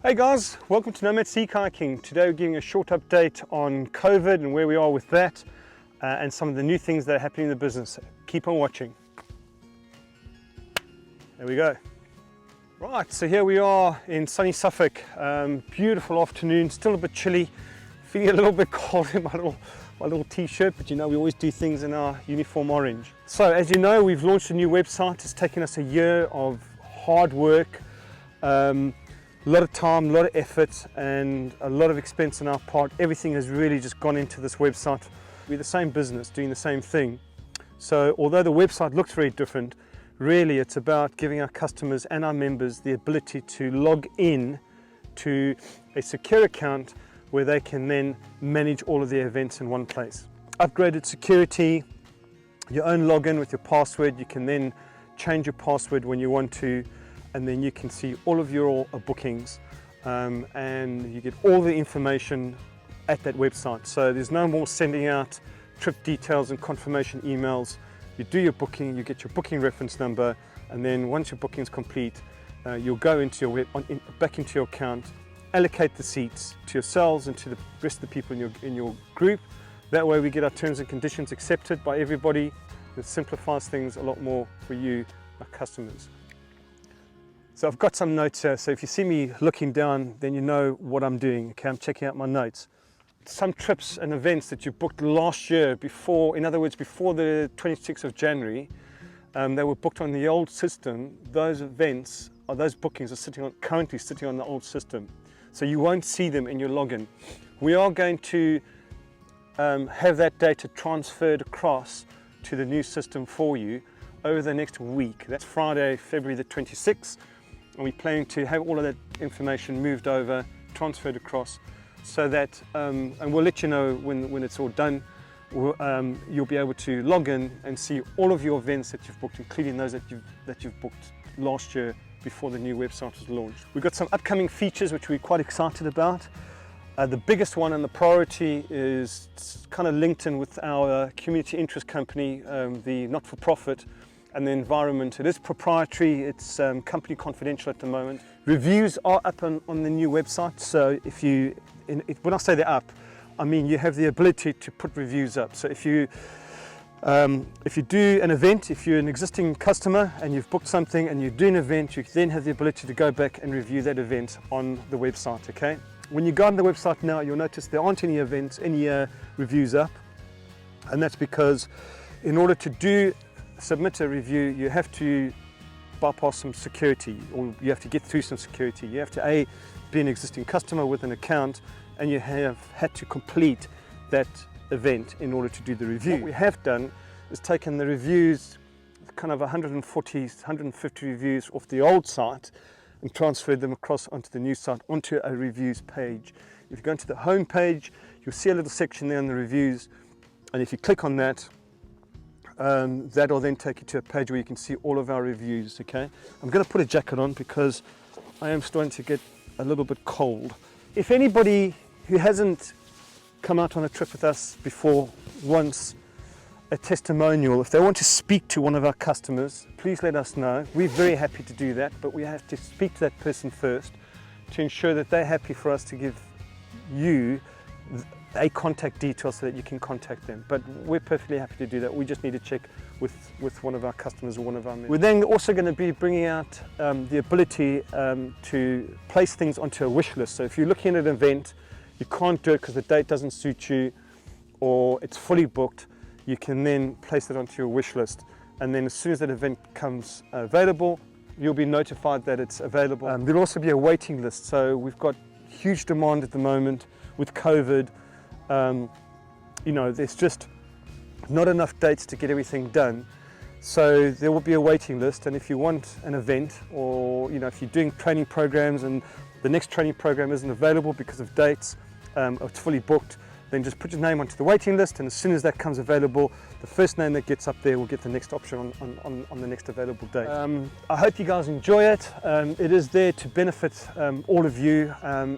Hey guys, welcome to Nomad Sea Kayaking. Today we're giving a short update on COVID and where we are with that and some of the new things that are happening in the business. Keep on watching. There we go. Right, so here we are in sunny Suffolk. Beautiful afternoon, still a bit chilly, feeling a little bit cold in my little t-shirt, but you know we always do things in our uniform orange. So as you know, we've launched a new website. It's taken us a year of hard work. A lot of time, a lot of effort and a lot of expense on our part. Everything has really just gone into this website. We're the same business doing the same thing. So although the website looks very different, really it's about giving our customers and our members the ability to log in to a secure account where they can then manage all of their events in one place. Upgraded security, your own login with your password. You can then change your password when you want to, and then you can see all of your bookings and you get all the information at that website. So there's no more sending out trip details and confirmation emails. You do your booking, you get your booking reference number, and then once your booking is complete, you'll go into your back into your account, allocate the seats to yourselves and to the rest of the people in your group. That way we get our terms and conditions accepted by everybody. It simplifies things a lot more for you, our customers. So I've got some notes here, so if you see me looking down, then you know what I'm doing. Okay, I'm checking out my notes. Some trips and events that you booked last year before, in other words, before the 26th of January, they were booked on the old system. Those events, or those bookings are currently sitting on the old system. So you won't see them in your login. We are going to have that data transferred across to the new system for you over the next week. That's Friday, February the 26th. And we're planning to have all of that information moved over, transferred across, so that, and we'll let you know when it's all done, you'll be able to log in and see all of your events that you've booked, including those that you've booked last year before the new website was launched. We've got some upcoming features which we're quite excited about. The biggest one and the priority is kind of linked in with our community interest company, the not-for-profit, and the environment. It is proprietary, it's company confidential at the moment. Reviews are up on the new website, so when I say they're up, I mean you have the ability to put reviews up. So if you do an event, if you're an existing customer and you've booked something and you do an event, you then have the ability to go back and review that event on the website, okay? When you go on the website now, you'll notice there aren't any events, any reviews up, and that's because in order to submit a review, you have to bypass some security, or you have to get through some security. You have to be an existing customer with an account, and you have had to complete that event in order to do the review. What we have done is taken the reviews, kind of 140, 150 reviews off the old site, and transferred them across onto the new site, onto a reviews page. If you go into the home page, you'll see a little section there on the reviews, and if you click on that, that will then take you to a page where you can see all of our reviews, okay? I'm going to put a jacket on because I am starting to get a little bit cold. If anybody who hasn't come out on a trip with us before wants a testimonial, if they want to speak to one of our customers, please let us know. We're very happy to do that, but we have to speak to that person first to ensure that they're happy for us to give you a contact detail so that you can contact them. But we're perfectly happy to do that. We just need to check with one of our customers or one of our members. We're then also going to be bringing out the ability to place things onto a wish list. So if you're looking at an event, you can't do it because the date doesn't suit you or it's fully booked, you can then place it onto your wish list. And then as soon as that event becomes available, you'll be notified that it's available. There'll also be a waiting list. So we've got huge demand at the moment with COVID. You know, there's just not enough dates to get everything done, so there will be a waiting list. And if you want an event, or you know, if you're doing training programs and the next training program isn't available because of dates, or it's fully booked, then just put your name onto the waiting list, and as soon as that comes available, the first name that gets up there will get the next option on the next available date. I hope you guys enjoy it. It is there to benefit all of you.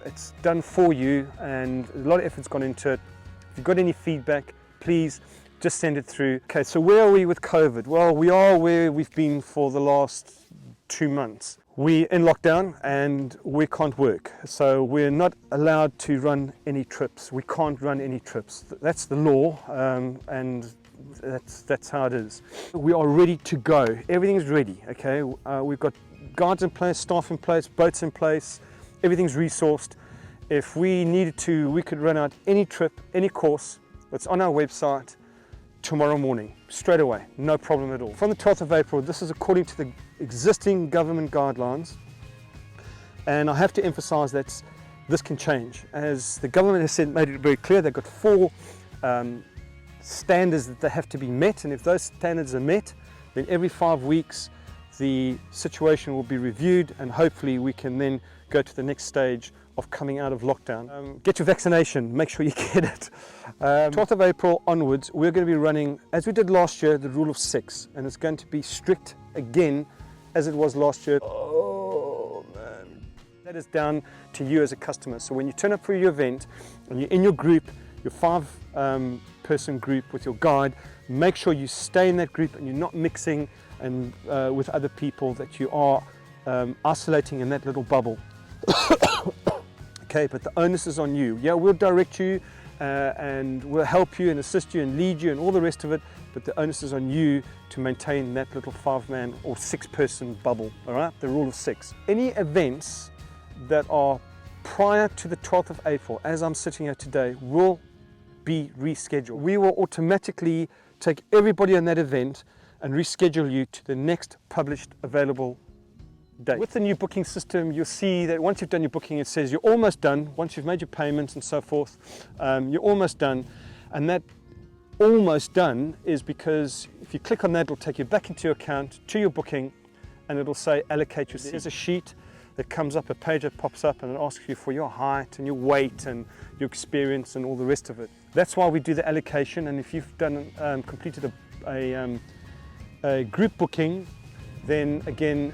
It's done for you, and a lot of effort's gone into it. If you've got any feedback, please just send it through. Okay, so where are we with COVID? Well, we are where we've been for the last 2 months. we're in lockdown and we can't work. So we're not allowed to run any trips. We can't run any trips. That's the law, and that's how it is. We are ready to go. Everything's ready, okay? We've got guards in place, staff in place, boats in place, everything's resourced. If we needed to, we could run out any trip, any course that's on our website tomorrow morning, straight away, no problem at all. From the 12th of April, this is according to the existing government guidelines, and I have to emphasize that this can change. As the government has said, made it very clear, they've got 4 standards that they have to be met, and if those standards are met, then every 5 weeks the situation will be reviewed, and hopefully we can then go to the next stage of coming out of lockdown. Get your vaccination, make sure you get it. 12th of April onwards, we're going to be running, as we did last year, the rule of 6, and it's going to be strict again as it was last year. Oh man. That is down to you as a customer. So when you turn up for your event and you're in your group, your 5 person group with your guide, make sure you stay in that group and you're not mixing and with other people, that you are isolating in that little bubble. Okay, but the onus is on you. Yeah, we'll direct you and we'll help you and assist you and lead you and all the rest of it, but the onus is on you to maintain that little 5-man or 6-person bubble, all right? The rule of 6. Any events that are prior to the 12th of April, as I'm sitting here today, will be rescheduled. We will automatically take everybody on that event and reschedule you to the next published available date. With the new booking system, you'll see that once you've done your booking, it says you're almost done. Once you've made your payments and so forth, you're almost done. And that almost done is because if you click on that, it'll take you back into your account, to your booking, and it'll say allocate your seat. There's a sheet that comes up, a page that pops up, and it asks you for your height and your weight and your experience and all the rest of it. That's why we do the allocation. And if you've done completed a group booking, then again,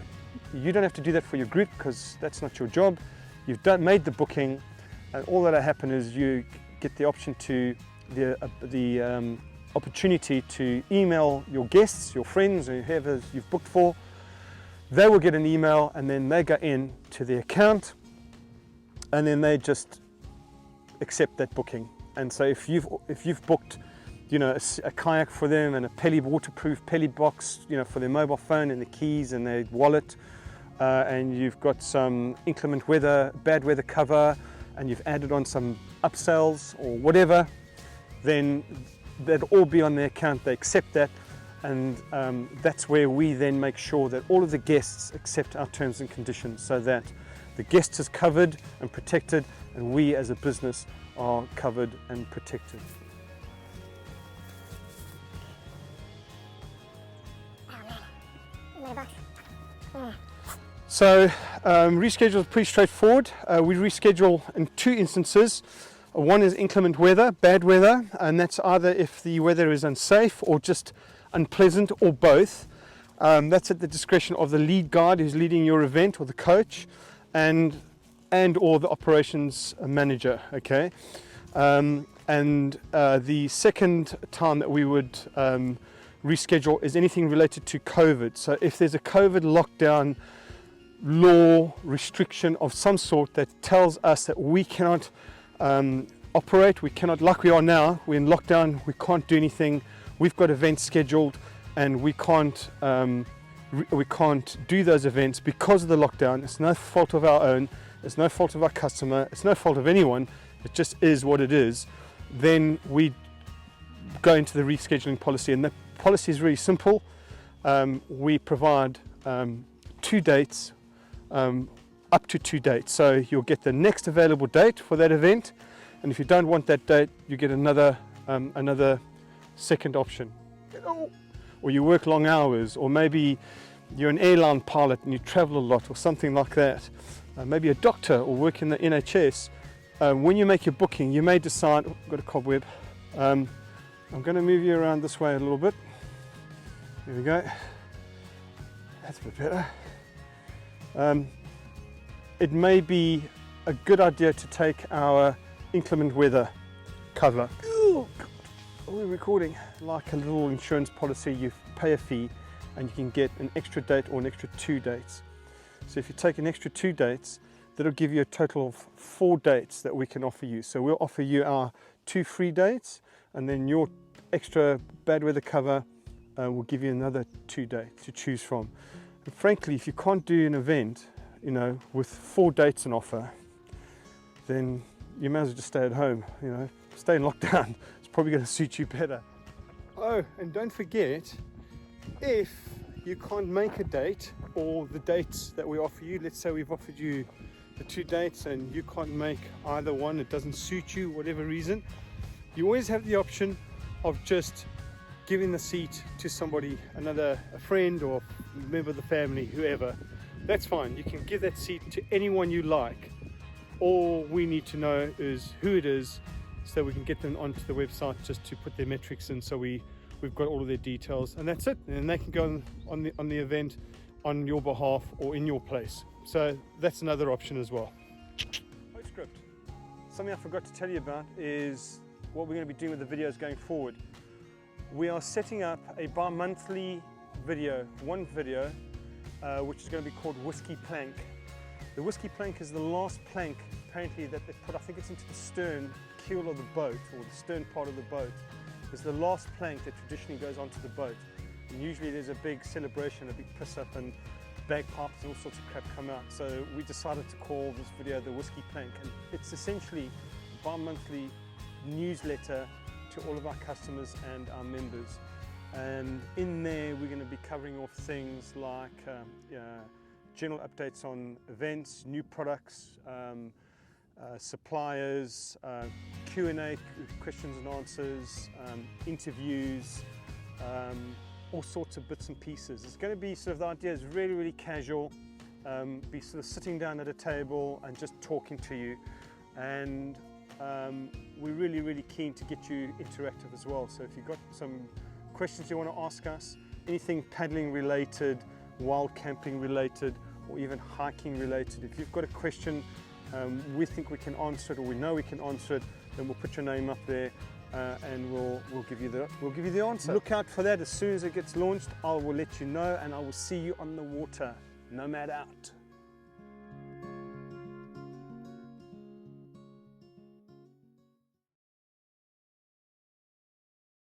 you don't have to do that for your group because that's not your job. You've made the booking, and all that'll happen is you get the option to the opportunity to email your guests, your friends, or whoever you've booked for. They will get an email, and then they go in to the account, and then they just accept that booking. And so if you've booked, you know, a kayak for them and a waterproof Peli box, you know, for their mobile phone and the keys and their wallet, and you've got some inclement weather, bad weather cover, and you've added on some upsells or whatever, then that'll all be on their account. They accept that, and that's where we then make sure that all of the guests accept our terms and conditions, so that the guest is covered and protected, and we as a business are covered and protected. So reschedule is pretty straightforward. We reschedule in 2 instances. One is inclement weather, bad weather, and that's either if the weather is unsafe or just unpleasant, or both. That's at the discretion of the lead guide who's leading your event, or the coach, and or the operations manager. Okay, and the second time that we would reschedule is anything related to COVID. So if there's a COVID lockdown law restriction of some sort that tells us that we cannot operate, we cannot, like we are now, we're in lockdown, we can't do anything, we've got events scheduled and we can't do those events because of the lockdown. It's no fault of our own, it's no fault of our customer, it's no fault of anyone, it just is what it is. Then we go into the rescheduling policy, and the policy is really simple. We provide 2 dates, up to 2 dates. So you'll get the next available date for that event, and if you don't want that date, you get another second option. Or you work long hours, or maybe you're an airline pilot and you travel a lot, or something like that. Maybe a doctor or work in the NHS. When you make your booking, you may decide, oh, I've got a cobweb. I'm going to move you around this way a little bit. There we go. That's a bit better. It may be a good idea to take our inclement weather cover. Oh, God. Are we recording? Like a little insurance policy, you pay a fee and you can get an extra date or an extra 2 dates. So if you take an extra 2 dates, that'll give you a total of 4 dates that we can offer you. So we'll offer you our 2 free dates, and then your extra bad weather cover will give you another 2 dates to choose from. And frankly, if you can't do an event, you know, with 4 dates on offer, then you might as well just stay at home, you know, stay in lockdown. It's probably going to suit you better. Oh, and don't forget, if you can't make a date, or the dates that we offer you, let's say we've offered you the 2 dates and you can't make either one, it doesn't suit you, whatever reason, you always have the option of just giving the seat to somebody, a friend or member of the family, whoever. That's fine. You can give that seat to anyone you like. All we need to know is who it is, so we can get them onto the website just to put their metrics in, so we've got all of their details, and that's it. And they can go on the event on your behalf or in your place. So that's another option as well. Postscript. Something I forgot to tell you about is what we're going to be doing with the videos going forward. We are setting up a bi-monthly video, one video, which is going to be called Whiskey Plank. The Whiskey Plank is the last plank apparently that they put, I think it's into the stern keel of the boat, or the stern part of the boat. It's the last plank that traditionally goes onto the boat. And usually there's a big celebration, a big piss up, and bagpipes and all sorts of crap come out. So we decided to call this video the Whiskey Plank, and it's essentially a bi-monthly newsletter to all of our customers and our members. And in there we're going to be covering off things like general updates on events, new products, suppliers, Q&A, questions and answers, interviews, all sorts of bits and pieces. It's going to be sort of, the idea is really, really casual, be sort of sitting down at a table and just talking to you. And we're really, really keen to get you interactive as well. So if you've got some questions you want to ask us, anything paddling related, wild camping related, or even hiking related, if you've got a question, we think we can answer it, or we know we can answer it, then we'll put your name up there and we'll give you the answer. Look out for that. As soon as it gets launched, I will let you know, and I will see you on the water. Nomad out.